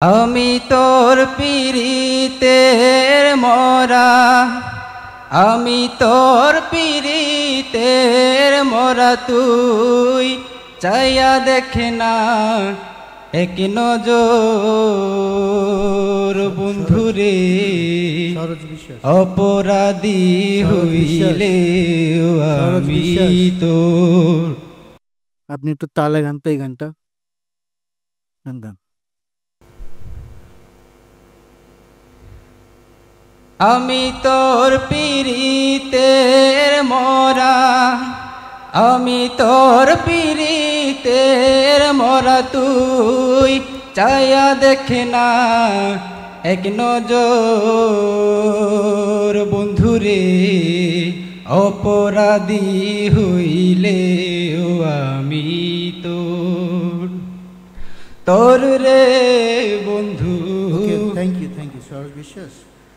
আমি তোর পীড়িতের মরা, আমি তোর পীড়িতের মরা, তুই চাইয়া দেখে না এক নজর বন্ধুরে। অপরাধী হইলে আমি তোর। আপনি একটু তালে গান তো, এই গানটা গান গান। আমি তোর পীড়িতের মরা, আমি তোর পীড়িতের মরা, তুই চাইয়া দেখে না এক নজর বন্ধুরে। অপরাধী হইলে আমি তোর, তোর রে বন্ধু। থ্যাংক ইউ সরোজ বিশ্বাস।